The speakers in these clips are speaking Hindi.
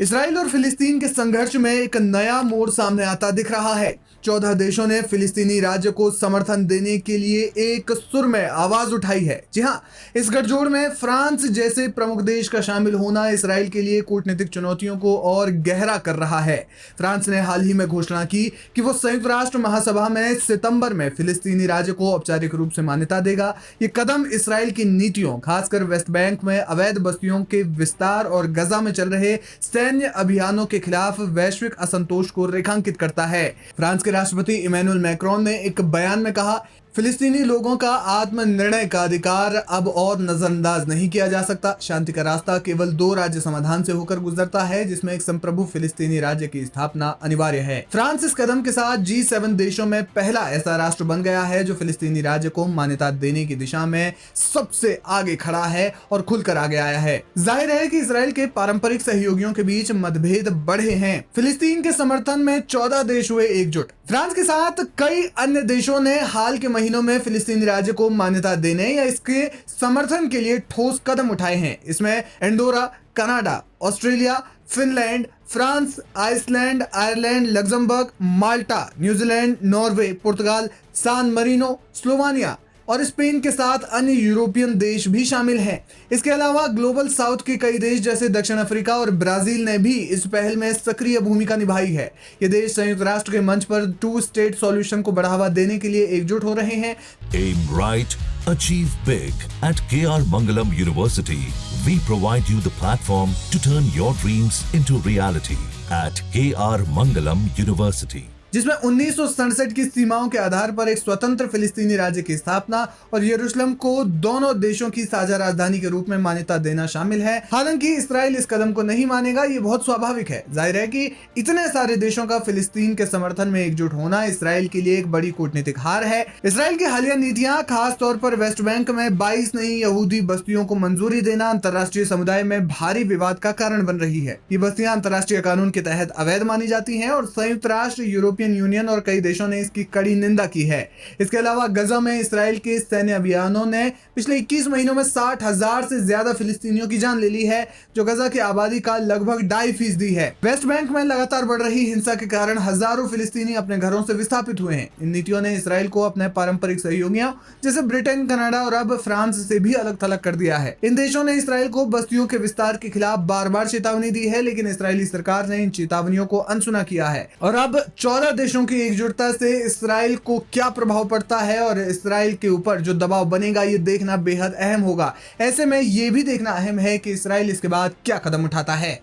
इसराइल और फिलिस्तीन के संघर्ष में एक नया मोड़ सामने आता दिख रहा है। 14 देशों ने फिलिस्तीनी राज्य को समर्थन देने के लिए एक सुर में आवाज उठाई है। जी हाँ, इस गठजोड़ में फ्रांस जैसे प्रमुख देश का शामिल होना इसराइल के लिए कूटनीतिक चुनौतियों को और गहरा कर रहा है। फ्रांस ने हाल ही में घोषणा की कि वो संयुक्त राष्ट्र महासभा में सितंबर में फिलिस्तीनी राज्य को औपचारिक रूप से मान्यता देगा। ये कदम इसराइल की नीतियों, खासकर वेस्ट बैंक में अवैध बस्तियों के विस्तार और गजा में चल रहे सैन्य अभियानों के खिलाफ वैश्विक असंतोष को रेखांकित करता है। फ्रांस के राष्ट्रपति इमैनुअल मैक्रोन ने एक बयान में कहा, फिलिस्तीनी लोगों का आत्मनिर्णय का अधिकार अब और नजरअंदाज नहीं किया जा सकता। शांति का रास्ता केवल 2 राज्य समाधान से होकर गुजरता है, जिसमें एक संप्रभु फिलिस्तीनी राज्य की स्थापना अनिवार्य है। फ्रांस इस कदम के साथ G7 देशों में पहला ऐसा राष्ट्र बन गया है जो फिलिस्तीनी राज्य को मान्यता देने की दिशा में सबसे आगे खड़ा है और खुलकर आगे आया है। जाहिर है कि इसराइल के पारंपरिक सहयोगियों के बीच मतभेद बढ़े हैं। फिलिस्तीन के समर्थन में 14 देश हुए एकजुट। फ्रांस के साथ कई अन्य देशों ने हाल के महीनों में फिलिस्तीनी राज्य को मान्यता देने या इसके समर्थन के लिए ठोस कदम उठाए हैं। इसमें Andorra, Canada, Australia, Finland, France, Iceland, Ireland, Luxembourg, Malta, New Zealand, Norway, पुर्तगाल, सान मरीनो, स्लोवानिया और स्पेन के साथ अन्य यूरोपियन देश भी शामिल हैं। इसके अलावा ग्लोबल साउथ के कई देश जैसे दक्षिण अफ्रीका और ब्राजील ने भी इस पहल में सक्रिय भूमिका निभाई है। ये देश संयुक्त राष्ट्र के मंच पर 2 स्टेट सॉल्यूशन को बढ़ावा देने के लिए एकजुट हो रहे हैं। Aim right, achieve big. At KR Mangalam University, we provide you the platform to turn your dreams into reality. At KR Mangalam University. जिसमें 1967 की सीमाओं के आधार पर एक स्वतंत्र फिलिस्तीनी राज्य की स्थापना और यरूशलेम को दोनों देशों की साझा राजधानी के रूप में मान्यता देना शामिल है। हालांकि इसराइल इस कदम को नहीं मानेगा, ये बहुत स्वाभाविक है। जाहिर है कि इतने सारे देशों का फिलिस्तीन के समर्थन में एकजुट होना इसराइल के लिए एक बड़ी कूटनीतिक हार है। इसराइल की हालिया नीतियां, खास तौर पर वेस्ट बैंक में 22 नई यहूदी बस्तियों को मंजूरी देना अंतर्राष्ट्रीय समुदाय में भारी विवाद का कारण बन रही है। ये बस्तियां अंतर्राष्ट्रीय कानून के तहत अवैध मानी जाती हैं और संयुक्त राष्ट्र, यूरोपियन यूनियन और कई देशों ने इसकी कड़ी निंदा की है। इसके अलावा गजा में इसराइल के सैन्य अभियानों ने पिछले 21 महीनों में 60,000 से ज्यादा फिलिस्तीनियों की जान ले ली है, जो गजा की आबादी का लगभग 2.5% है। वेस्ट बैंक में लगातार बढ़ रही हिंसा के कारण हजारों फिलिस्तीनी अपने घरों से विस्थापित हुए हैं। इन नीतियों ने इसराइल को अपने पारंपरिक सहयोगियों जैसे ब्रिटेन, कनाडा और अब फ्रांस से भी अलग थलग कर दिया है। इन देशों ने इसराइल को बस्तियों के विस्तार के खिलाफ बार-बार चेतावनी दी है, लेकिन इसराइली सरकार ने इन चेतावनियों को अनसुना किया है। और अब 14 देशों की एकजुटता से इसराइल को क्या प्रभाव पड़ता है और इसराइल के ऊपर जो दबाव बनेगा, ये देखना बेहद अहम होगा। ऐसे में ये भी देखना अहम है कि इसराइल इसके बाद क्या कदम उठाता है।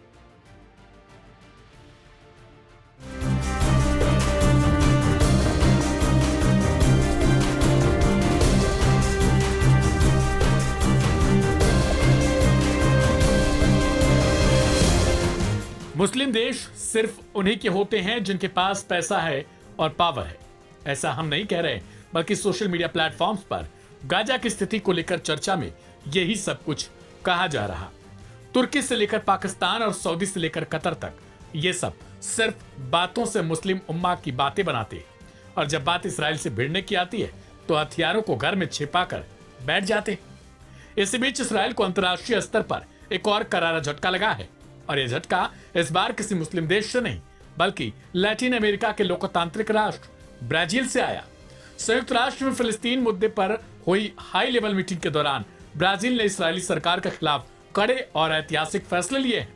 मुस्लिम देश सिर्फ उन्हीं के होते हैं जिनके पास पैसा है और पावर है। ऐसा हम नहीं कह रहे, बल्कि सोशल मीडिया प्लेटफॉर्म्स पर गाजा की स्थिति को लेकर चर्चा में यही सब कुछ कहा जा रहा। तुर्की से लेकर पाकिस्तान और सऊदी से लेकर कतर तक ये सब सिर्फ बातों से मुस्लिम उम्मा की बातें बनाते हैं, और जब बात इसराइल से भिड़ने की आती है तो हथियारों को घर में छिपाकर बैठ जाते। इसी बीच इसराइल को अंतर्राष्ट्रीय स्तर पर एक और करारा झटका लगा है, और यह झटका इस बार किसी मुस्लिम देश से नहीं, बल्कि लैटिन अमेरिका के लोकतांत्रिक राष्ट्र ब्राजील से आया। संयुक्त राष्ट्र में फिलिस्तीन मुद्दे पर हुई हाई लेवल मीटिंग के दौरान ब्राजील ने इस्राएली सरकार के खिलाफ कड़े और ऐतिहासिक फैसले लिए हैं,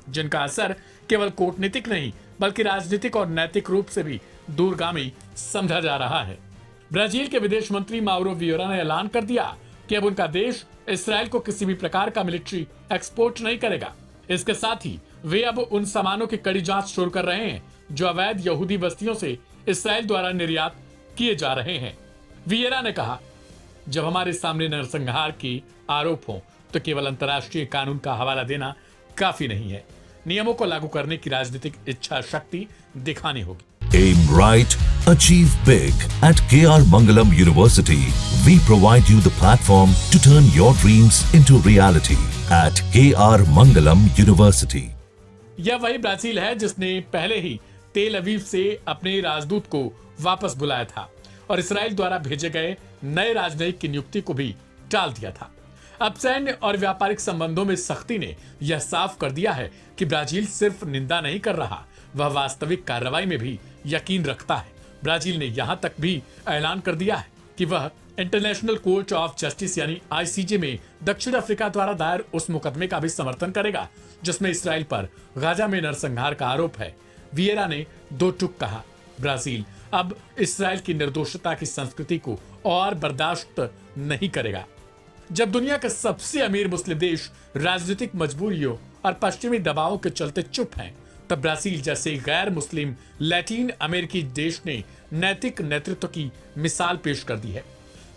जिनका असर केवल कूटनीतिक नहीं बल्कि राजनीतिक और नैतिक रूप से भी दूरगामी समझा जा रहा है। ब्राजील के विदेश मंत्री माउरो वियोरा ने ऐलान कर दिया कि अब उनका देश इसराइल को किसी भी प्रकार का मिलिट्री एक्सपोर्ट नहीं करेगा। इसके साथ ही वे अब उन सामानों की कड़ी जांच शुरू कर रहे हैं जो अवैध यहूदी बस्तियों से इसराइल द्वारा निर्यात किए जा रहे हैं। वियेरा ने कहा, जब हमारे सामने नरसंहार के आरोप हों तो केवल अंतर्राष्ट्रीय कानून का हवाला देना काफी नहीं है, नियमों को लागू करने की राजनीतिक इच्छा शक्ति दिखानी होगी। Aim right, achieve big. At KR Mangalam University, we provide you the platform to turn your dreams into reality. At KR Mangalam University. यह वही ब्राजील है जिसने पहले ही तेल अवीव से अपने राजदूत को वापस बुलाया था और इसराइल द्वारा भेजे गए नए राजनयिक की नियुक्ति को भी टाल दिया था। अब सैन्य और व्यापारिक संबंधों में सख्ती ने यह साफ कर दिया है कि ब्राजील सिर्फ निंदा नहीं कर रहा, वह वास्तविक कार्रवाई में भी यकीन रखता है। ब्राजील ने यहां तक भी ऐलान कर दिया है कि वह इंटरनेशनल कोर्ट ऑफ जस्टिस यानी आईसीजे में दक्षिण अफ्रीका द्वारा दायर उस मुकदमे का भी समर्थन करेगा जिसमें इसराइल पर गाजा में नरसंहार का आरोप है। विएरा ने दो टूक कहा, ब्राजील अब इसराइल की निर्दोषता की संस्कृति को और बर्दाश्त नहीं करेगा। जब दुनिया के सबसे अमीर मुस्लिम देश राजनीतिक मजबूरियों और पश्चिमी दबावों के चलते चुप हैं, तब ब्राजील जैसे गैर मुस्लिम लैटिन अमेरिकी देश ने नैतिक नेतृत्व की मिसाल पेश कर दी है।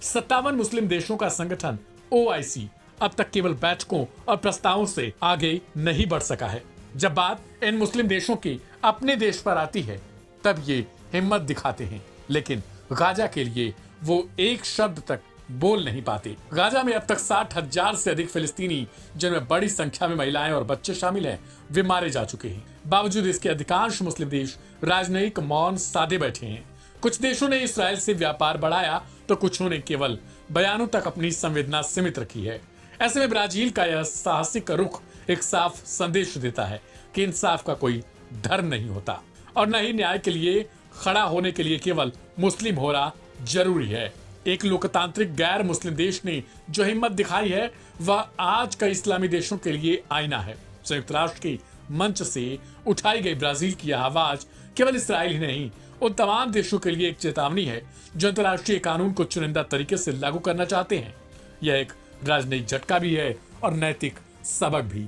57 मुस्लिम देशों का संगठन ओआईसी अब तक केवल बैठकों और प्रस्तावों से आगे नहीं बढ़ सका है। जब बात इन मुस्लिम देशों की अपने देश पर आती है तब ये हिम्मत दिखाते हैं, लेकिन गाजा के लिए वो एक शब्द तक बोल नहीं पाते। गाजा में अब तक 60,000 से अधिक फिलिस्तीनी, जिनमें बड़ी संख्या में महिलाएं और बच्चे शामिल हैं, वे मारे जा चुके हैं। बावजूद इसके अधिकांश मुस्लिम देश राजनयिक मौन साधे बैठे हैं। कुछ देशों ने इसराइल से व्यापार बढ़ाया तो कुछ ने केवल बयानों तक अपनी संवेदना सीमित रखी है। ऐसे में ब्राजील का यह साहसिक रुख एक साफ संदेश देता है कि इंसाफ का कोई धर्म नहीं होता और न ही न्याय के लिए खड़ा होने के लिए केवल मुस्लिम होना जरूरी है। एक लोकतांत्रिक गैर मुस्लिम देश ने जो हिम्मत दिखाई है वह आज का इस्लामी देशों के लिए आईना है। संयुक्त राष्ट्र के मंच से उठाई गई ब्राजील की आवाज केवल इसराइल ही नहीं, उन तमाम देशों के लिए एक चेतावनी है जो अंतर्राष्ट्रीय कानून को चुनिंदा तरीके से लागू करना चाहते हैं। यह एक राजनयिक झटका भी है और नैतिक सबक भी।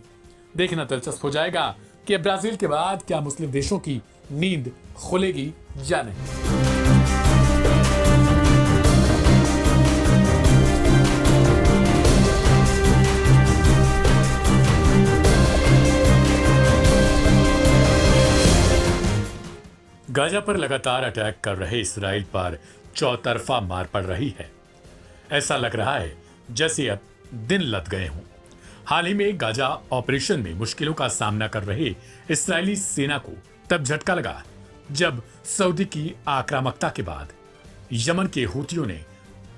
देखना दिलचस्प हो जाएगा कि ब्राजील के बाद क्या मुस्लिम देशों की नींद खुलेगी या नहीं। गाजा पर लगातार अटैक कर रहे इसराइल पर चौतरफा मार पड़ रही है। ऐसा लग रहा है जैसे अब दिन लद गए हों। हाल ही में गाजा ऑपरेशन में मुश्किलों का सामना कर रहे इस्राएली सेना को तब झटका लगा जब सऊदी की आक्रामकता के बाद यमन के हूतियों ने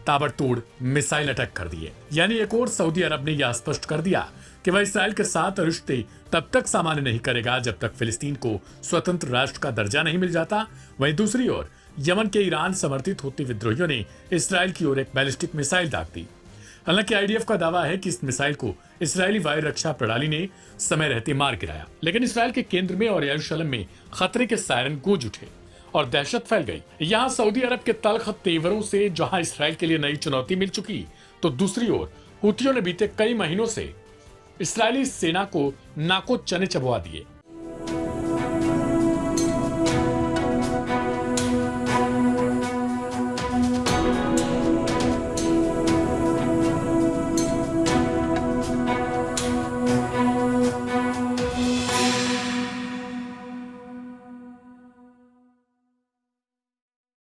ताबड़तोड़ मिसाइल अटैक कर दिए। यानी एक और सऊदी अरब ने यह स्पष्ट कर दिया कि वह इसराइल के साथ रिश्ते तब तक सामान्य नहीं करेगा जब तक फिलिस्तीन को स्वतंत्र राष्ट्र का दर्जा नहीं मिल जाता। वहीं दूसरी ओर यमन के ईरान समर्थित हूती विद्रोहियों ने इसराइल की ओर एक बैलिस्टिक मिसाइल दाग दी। हालांकि आईडीएफ का दावा है कि इस मिसाइल को इस्राएली वायु रक्षा प्रणाली ने समय रहते मार गिराया, लेकिन इसराइल के केंद्र में और यरूशलेम में खतरे के सायरन गूंज उठे और दहशत फैल गई। यहाँ सऊदी अरब के तल्ख तेवरों से जहां इसराइल के लिए नई चुनौती मिल चुकी, तो दूसरी ओर हूतियों ने बीते कई महीनों से इसराइली सेना को नाको चने चबवा दिए।